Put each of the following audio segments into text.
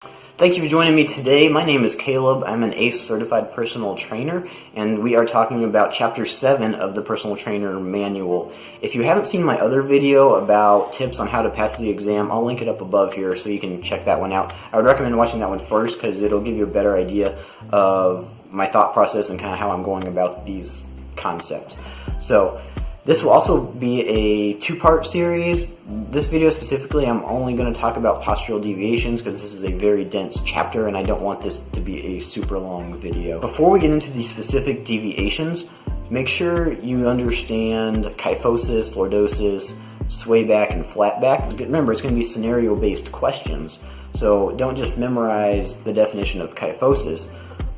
Thank you for joining me today. My name is Caleb. I'm an ACE certified personal trainer, and we are talking about Chapter 7 of the Personal Trainer Manual. If you haven't seen my other video about tips on how to pass the exam, I'll link it up above here so you can check that one out. I would recommend watching that one first because it'll give you a better idea of my thought process and kind of how I'm going about these concepts. So this will also be a two-part series. This video specifically, I'm only going to talk about postural deviations because this is a very dense chapter and I don't want this to be a super long video. Before we get into the specific deviations, make sure you understand kyphosis, lordosis, sway back, and flat back. Remember, it's going to be scenario-based questions, so don't just memorize the definition of kyphosis.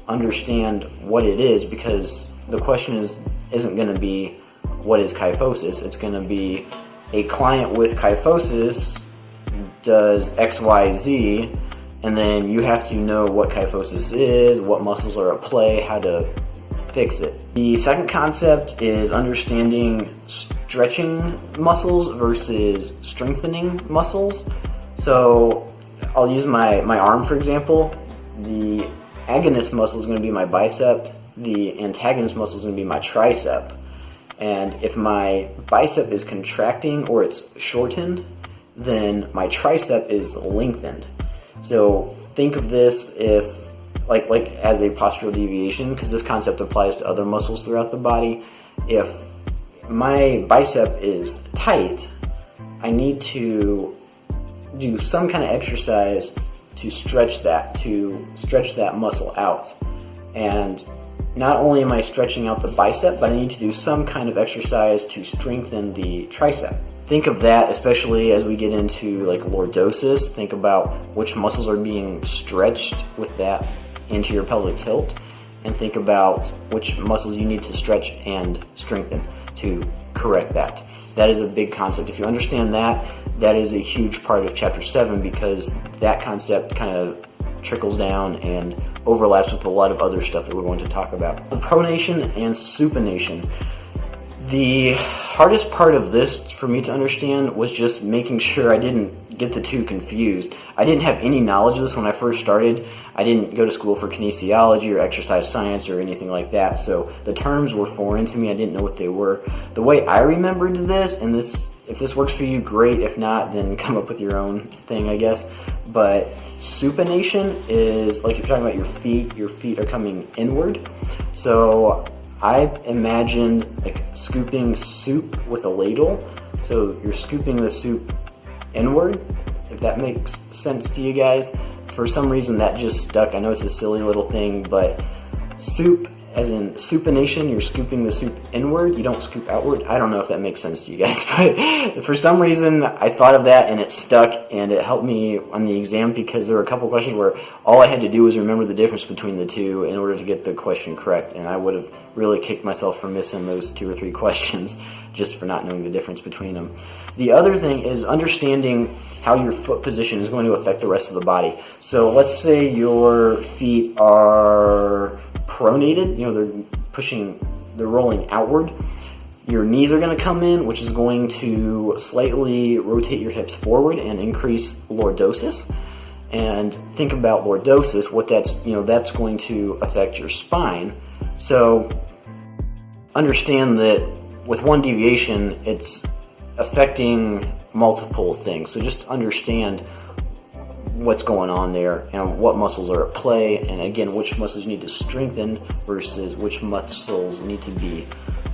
Understand what it is, because the question isn't going to be what is kyphosis. It's going to be a client with kyphosis does XYZ, and then you have to know what kyphosis is, what muscles are at play, how to fix it. The second concept is understanding stretching muscles versus strengthening muscles. So I'll use my arm for example. The agonist muscle is going to be my bicep. The antagonist muscle is going to be my tricep. And if my bicep is contracting or it's shortened, then my tricep is lengthened. So think of this if like as a postural deviation, because this concept applies to other muscles throughout the body. If my bicep is tight, I need to do some kind of exercise to stretch that muscle out. And not only am I stretching out the bicep, but I need to do some kind of exercise to strengthen the tricep. Think of that, especially as we get into like lordosis. Think about which muscles are being stretched with that anterior pelvic tilt, and think about which muscles you need to stretch and strengthen to correct that. That is a big concept. If you understand that, that is a huge part of Chapter 7, because that concept kind of trickles down and overlaps with a lot of other stuff that we're going to talk about. Pronation and supination. The hardest part of this for me to understand was just making sure I didn't get the two confused. I didn't have any knowledge of this when I first started. I didn't go to school for kinesiology or exercise science or anything like that, so the terms were foreign to me. I didn't know what they were. The way I remembered this, and if this works for you, great. If not, then come up with your own thing, I guess. But supination is like if you're talking about your feet are coming inward. So I imagined like scooping soup with a ladle. So you're scooping the soup inward, if that makes sense to you guys. For some reason that just stuck. I know it's a silly little thing, but soup, as in supination, you're scooping the soup inward, you don't scoop outward. I don't know if that makes sense to you guys, but for some reason I thought of that and it stuck, and it helped me on the exam because there were a couple questions where all I had to do was remember the difference between the two in order to get the question correct, and I would have really kicked myself for missing those 2 or 3 questions just for not knowing the difference between them. The other thing is understanding how your foot position is going to affect the rest of the body. So let's say your feet are pronated, they're rolling outward. Your knees are going to come in, which is going to slightly rotate your hips forward and increase lordosis. And think about lordosis, what that's going to affect your spine. So understand that with one deviation, it's affecting multiple things. So just understand what's going on there and what muscles are at play, and again, which muscles you need to strengthen versus which muscles need to be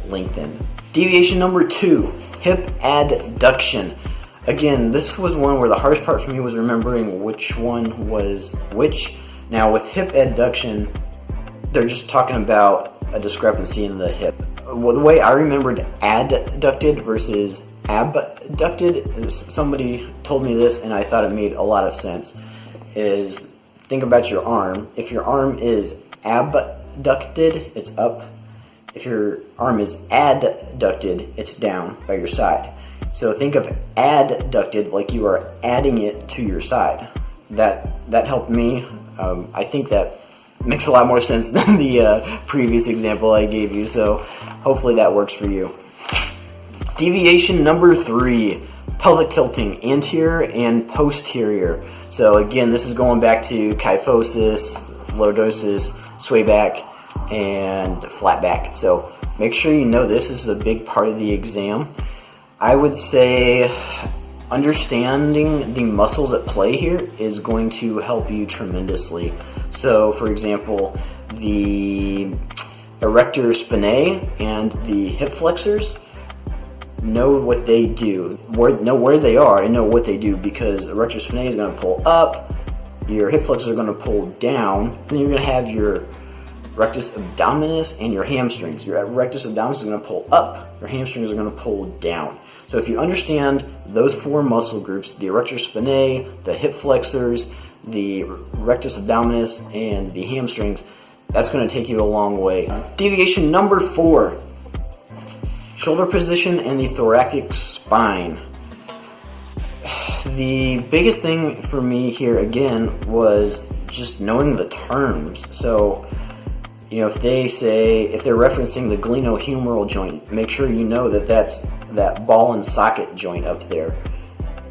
lengthened. Deviation number 2, hip adduction. Again, this was one where the hardest part for me was remembering which one was which. Now with hip adduction, they're just talking about a discrepancy in the hip. Well, the way I remembered adducted versus abducted, somebody told me this and I thought it made a lot of sense, is think about your arm. If your arm is abducted, it's up. If your arm is adducted, it's down by your side. So think of adducted like you are adding it to your side. That helped me. I think that makes a lot more sense than the previous example I gave you, so hopefully that works for you. Deviation number 3, pelvic tilting, anterior and posterior. So again, this is going back to kyphosis, lordosis, swayback, and flatback. So make sure you know this is a big part of the exam. I would say understanding the muscles at play here is going to help you tremendously. So for example, the erector spinae and the hip flexors, know what they do, know where they are and know what they do, because erector spinae is going to pull up, your hip flexors are going to pull down, then you're going to have your rectus abdominis and your hamstrings. Your rectus abdominis is going to pull up, your hamstrings are going to pull down. So if you understand those four muscle groups, the erector spinae, the hip flexors, the rectus abdominis, and the hamstrings, that's going to take you a long way. Deviation number 4. Shoulder position and the thoracic spine. The biggest thing for me here again was just knowing the terms. So, you know, if they're referencing the glenohumeral joint, make sure you know that that's that ball and socket joint up there.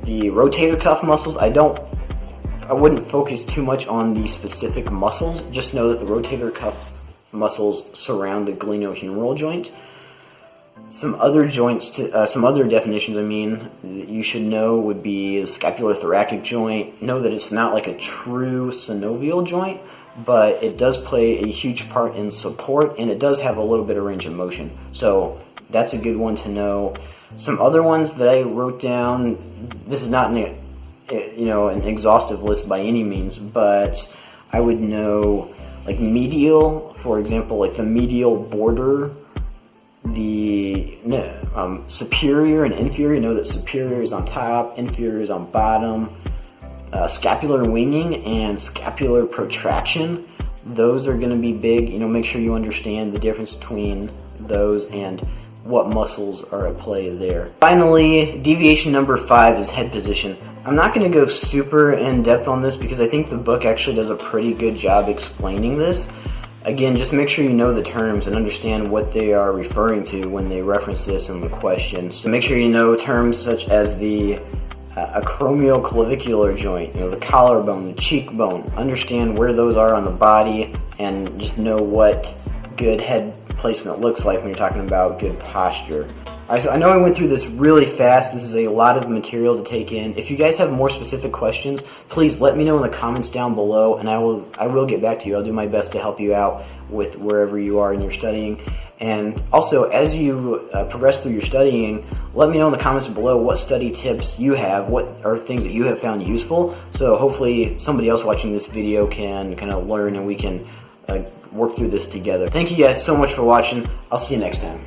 The rotator cuff muscles, I wouldn't focus too much on the specific muscles. Just know that the rotator cuff muscles surround the glenohumeral joint. Some other definitions, that you should know would be the scapulothoracic joint. Know that it's not like a true synovial joint, but it does play a huge part in support, and it does have a little bit of range of motion. So that's a good one to know. Some other ones that I wrote down, this is not an exhaustive list by any means, but I would know like medial, for example, like the medial border, the superior and inferior. Know that superior is on top, inferior is on bottom. Scapular winging and scapular protraction, those are going to be big. Make sure you understand the difference between those and what muscles are at play there. Finally, deviation number 5 is head position. I'm not going to go super in depth on this because I think the book actually does a pretty good job explaining this. Again, just make sure you know the terms and understand what they are referring to when they reference this in the question. So make sure you know terms such as the acromioclavicular joint, the collarbone, the cheekbone. Understand where those are on the body and just know what good head placement looks like when you're talking about good posture. Alright, so I know I went through this really fast. This is a lot of material to take in. If you guys have more specific questions, please let me know in the comments down below, and I will get back to you. I'll do my best to help you out with wherever you are in your studying. And also, as you progress through your studying, let me know in the comments below what study tips you have, what are things that you have found useful, so hopefully somebody else watching this video can kind of learn and we can work through this together. Thank you guys so much for watching. I'll see you next time.